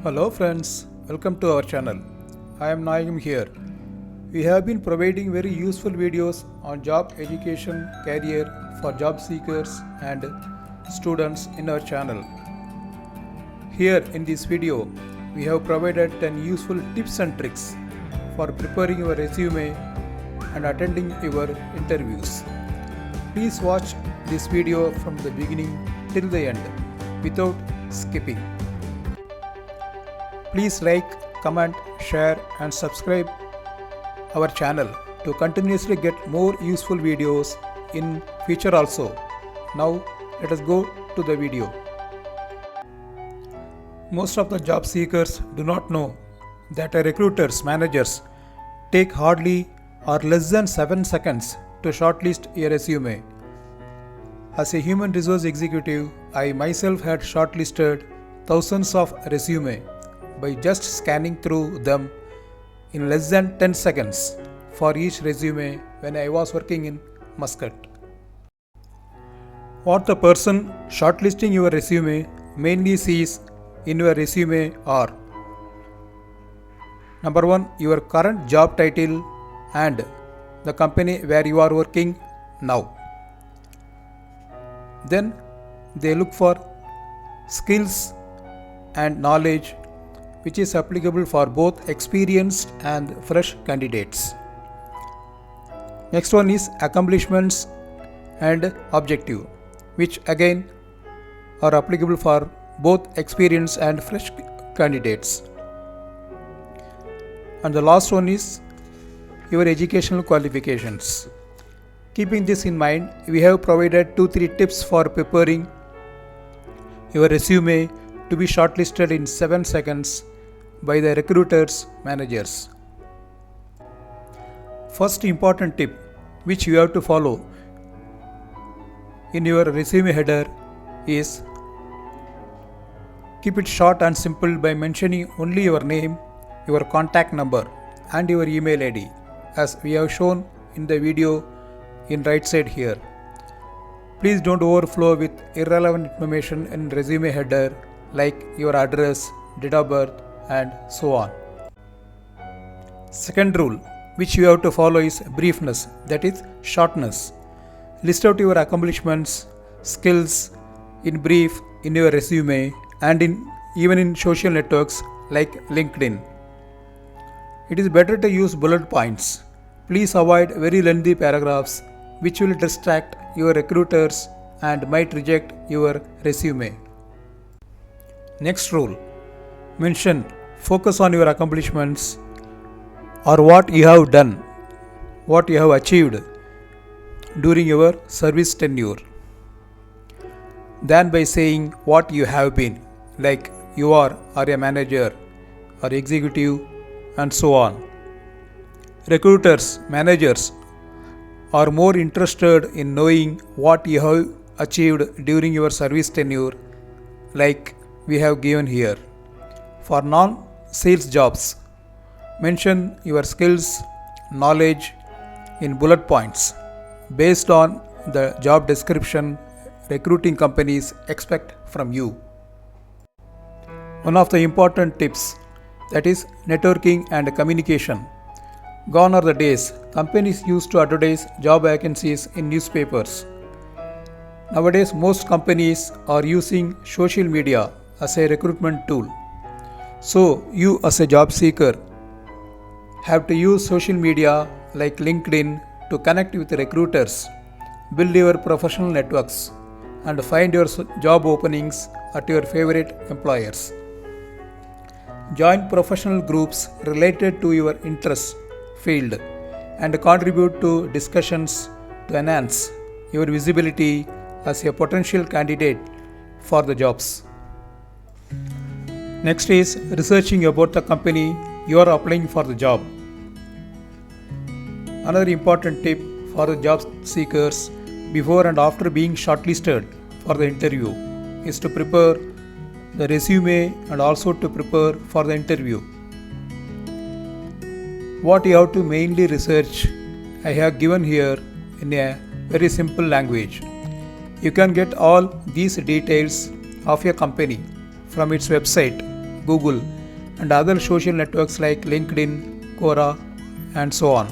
Hello friends, welcome to our channel. I am Naigam here. We have been providing very useful videos on job education, career for job seekers and students in our channel. Here in this video, we have provided 10 useful tips and tricks for preparing your resume and attending your interviews. Please watch this video from the beginning till the end without skipping. Please like, comment, share and subscribe our channel to continuously get more useful videos in future also. Now let us go to the video. Most of the job seekers do not know that recruiters, managers take hardly or less than 7 seconds to shortlist a resume. As a human resource executive, I myself had shortlisted thousands of resumes by just scanning through them in less than 10 seconds for each resume when I was working in Muscat. What the person shortlisting your resume mainly sees in your resume are: number 1, your current job title and the company where you are working now. Then they look for skills and knowledge which is applicable for both experienced and fresh candidates. Next one is accomplishments and objective, which again are applicable for both experienced and fresh candidates. And the last one is your educational qualifications. Keeping this in mind, we have provided 2-3 tips for preparing your resume to be shortlisted in 7 seconds by the recruiters, managers. First important tip which you have to follow in your resume header is keep it short and simple by mentioning only your name, your contact number and your email ID, as we have shown in the video in right side here. Please don't overflow with irrelevant information in resume header like your address, date of birth and so on. Second rule which you have to follow is briefness, that is shortness. List out your accomplishments, skills in brief in your resume and even in social networks like LinkedIn. It is better to use bullet points. Please avoid very lengthy paragraphs which will distract your recruiters and might reject your resume. Next rule: focus on your accomplishments or what you have done, what you have achieved during your service tenure, than by saying what you have been, like you are or a manager or executive and so on. Recruiters, managers are more interested in knowing what you have achieved during your service tenure, like we have given here. For non-sales jobs, mention your skills, knowledge in bullet points based on the job description recruiting companies expect from you. One of the important tips, that is networking and communication. Gone are the days companies used to advertise job vacancies in newspapers. Nowadays, most companies are using social media as a recruitment tool. So, you as a job seeker have to use social media like LinkedIn to connect with recruiters, build your professional networks, and find your job openings at your favorite employers. Join professional groups related to your interest field and contribute to discussions to enhance your visibility as a potential candidate for the jobs. Next is researching about the company you are applying for the job. Another important tip for the job seekers before and after being shortlisted for the interview is to prepare the resume and also to prepare for the interview. What you have to mainly research, I have given here in a very simple language. You can get all these details of your company from its website, Google, and other social networks like LinkedIn, Quora, and so on.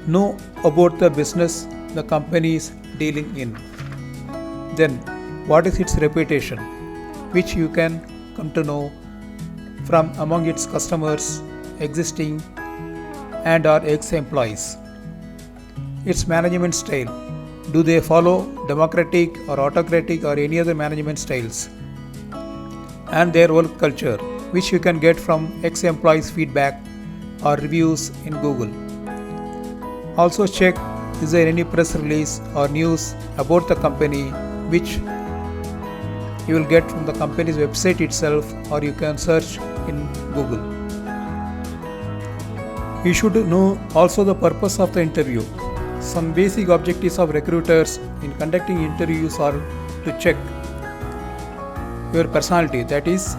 Know about the business the company is dealing in. Then, what is its reputation, which you can come to know from among its customers, existing and or ex-employees. Its management style. Do they follow democratic or autocratic or any other management styles? And their work culture, which you can get from ex-employees' feedback or reviews in Google. Also check, is there any press release or news about the company which you will get from the company's website itself, or you can search in Google. You should know also the purpose of the interview. Some basic objectives of recruiters in conducting interviews are to check your personality, that is,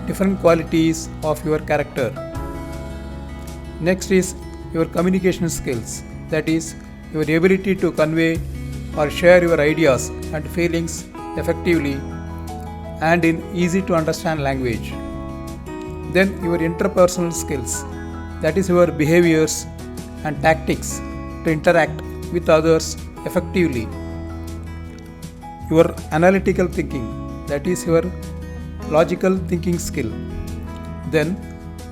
different qualities of your character. Next is your communication skills, that is, your ability to convey or share your ideas and feelings effectively and in easy to understand language. Then your interpersonal skills, that is your behaviors and tactics to interact with others effectively. Your analytical thinking, that is your logical thinking skill. Then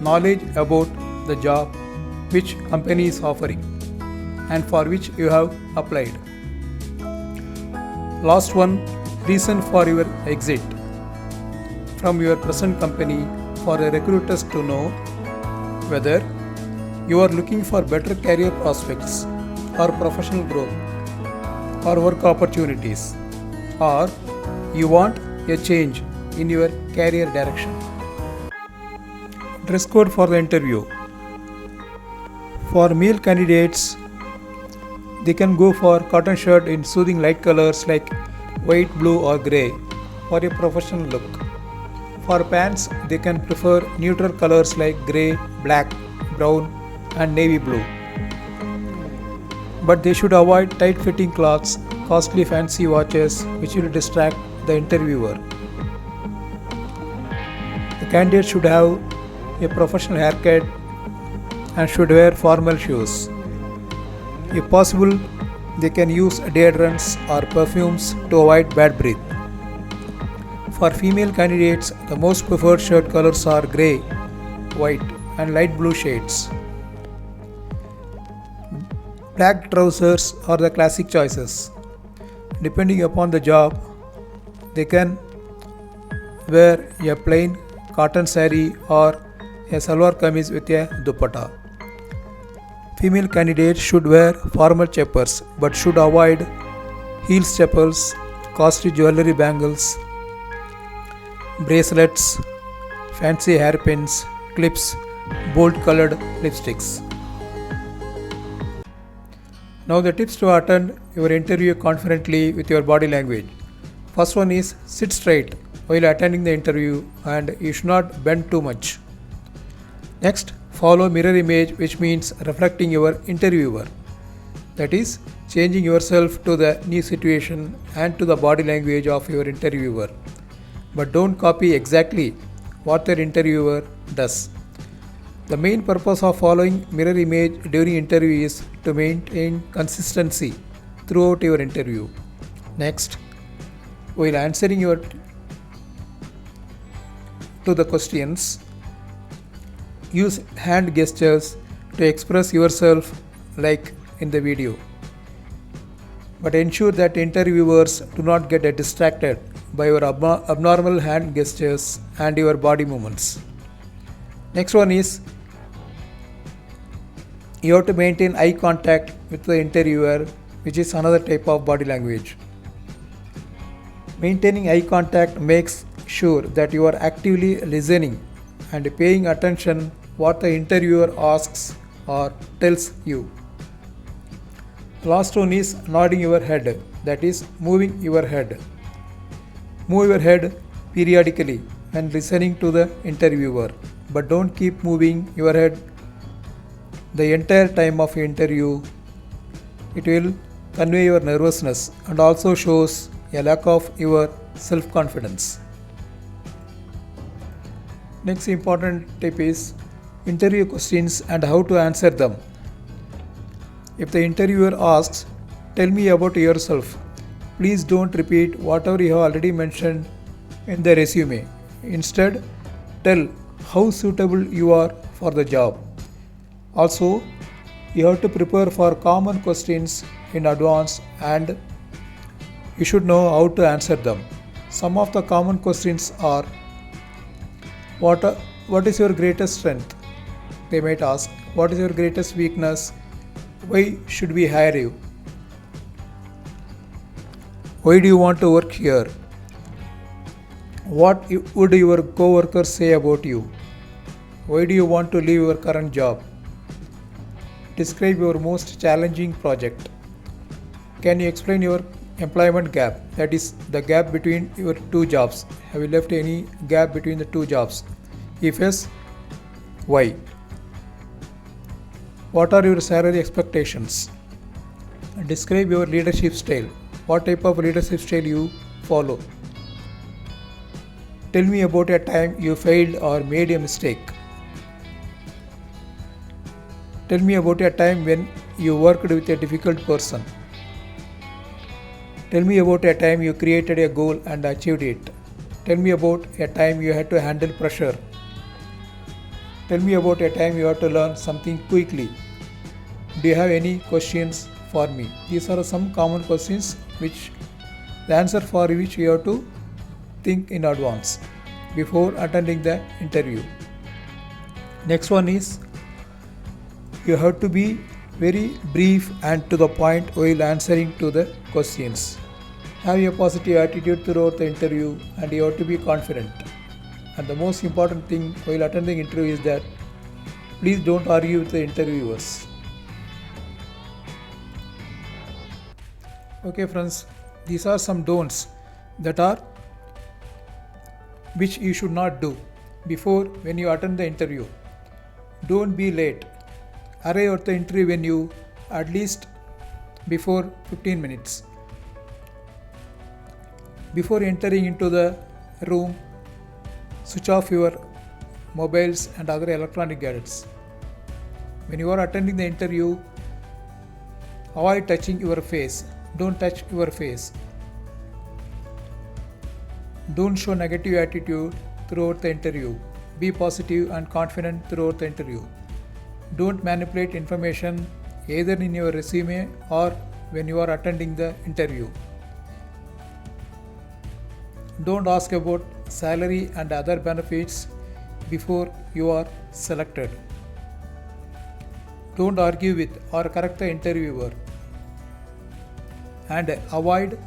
knowledge about the job which company is offering and for which you have applied. Last one, reason for your exit from your present company for the recruiters to know whether you are looking for better career prospects or professional growth or work opportunities, or you want a change in your career direction. Dress code for the interview. For male candidates, they can go for cotton shirt in soothing light colors like white, blue or grey for a professional look. For pants, they can prefer neutral colors like grey, black, brown and navy blue. But they should avoid tight-fitting clothes, costly fancy watches which will distract the interviewer. The candidate should have a professional haircut and should wear formal shoes. If possible, they can use deodorants or perfumes to avoid bad breath. For female candidates, the most preferred shirt colors are grey, white and light blue shades. Black trousers are the classic choices. Depending upon the job, they can wear a plain cotton saree or a salwar kameez with a dupatta. Female candidates should wear formal chappals but should avoid heels chappals, costly jewelry bangles, bracelets, fancy hairpins, clips, bold colored lipsticks. Now the tips to attend your interview confidently with your body language. First one is sit straight while attending the interview and you should not bend too much. Next, follow mirror image, which means reflecting your interviewer. That is, changing yourself to the new situation and to the body language of your interviewer. But don't copy exactly what your interviewer does. The main purpose of following mirror image during interview is to maintain consistency throughout your interview. Next, while answering to the questions, use hand gestures to express yourself like in the video. But ensure that interviewers do not get distracted by your abnormal hand gestures and your body movements. Next one is you have to maintain eye contact with the interviewer, which is another type of body language. Maintaining eye contact makes sure that you are actively listening and paying attention what the interviewer asks or tells you. Last one is nodding your head, that is moving your head. Move your head periodically when listening to the interviewer, but don't keep moving your head the entire time of your interview. It will convey your nervousness and also shows a lack of your self-confidence. Next important tip is interview questions and how to answer them. If the interviewer asks, "Tell me about yourself," please don't repeat whatever you have already mentioned in the resume. Instead, tell how suitable you are for the job. Also, you have to prepare for common questions in advance and you should know how to answer them. Some of the common questions are what, what is your greatest strength? They might ask, what is your greatest weakness? Why should we hire you? Why do you want to work here? What would your co-workers say about you? Why do you want to leave your current job? Describe your most challenging project. Can you explain your employment gap? That is the gap between your two jobs. Have you left any gap between the two jobs? If yes, why? What are your salary expectations? Describe your leadership style. What type of leadership style you follow? Tell me about a time you failed or made a mistake. Tell me about a time when you worked with a difficult person. Tell me about a time you created a goal and achieved it. Tell me about a time you had to handle pressure. Tell me about a time you had to learn something quickly. Do you have any questions for me? These are some common questions which the answer for which you have to think in advance before attending the interview. Next one is you have to be very brief and to the point while answering to the questions. Have a positive attitude throughout the interview and you have to be confident. And the most important thing while attending interview is that please don't argue with the interviewers. Okay friends, these are some don'ts that are which you should not do before when you attend the interview. Don't be late. Arrive at the interview venue at least before 15 minutes. Before entering into the room, switch off your mobiles and other electronic gadgets. When you are attending the interview, avoid touching your face. Don't touch your face. Don't show negative attitude throughout the interview. Be positive and confident throughout the interview. Don't manipulate information either in your resume or when you are attending the interview. Don't ask about salary and other benefits before you are selected. Don't argue with or correct the interviewer. And avoid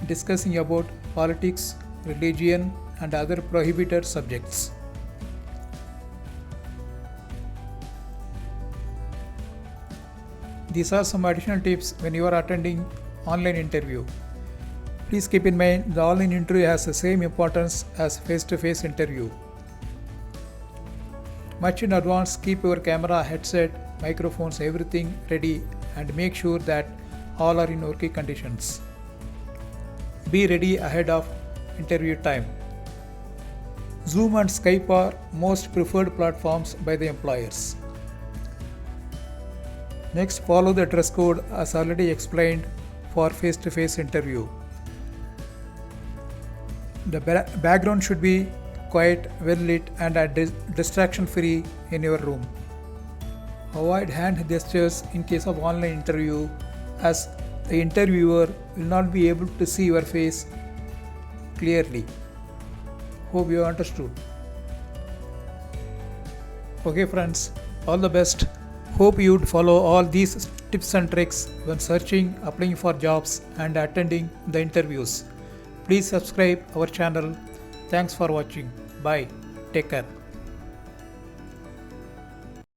discussing about politics, religion, and other prohibited subjects. These are some additional tips when you are attending online interview. Please keep in mind the online interview has the same importance as face-to-face interview. Much in advance, keep your camera, headset, microphones, everything ready and make sure that all are in working conditions. Be ready ahead of interview time. Zoom and Skype are most preferred platforms by the employers. Next, follow the dress code as already explained for face-to-face interview. The background should be quiet, well lit and distraction free in your room. Avoid hand gestures in case of online interview as the interviewer will not be able to see your face clearly. Hope you understood. Okay friends, all the best. Hope you would follow all these tips and tricks when searching, applying for jobs and attending the interviews. Please subscribe our channel. Thanks for watching. Bye. Take care.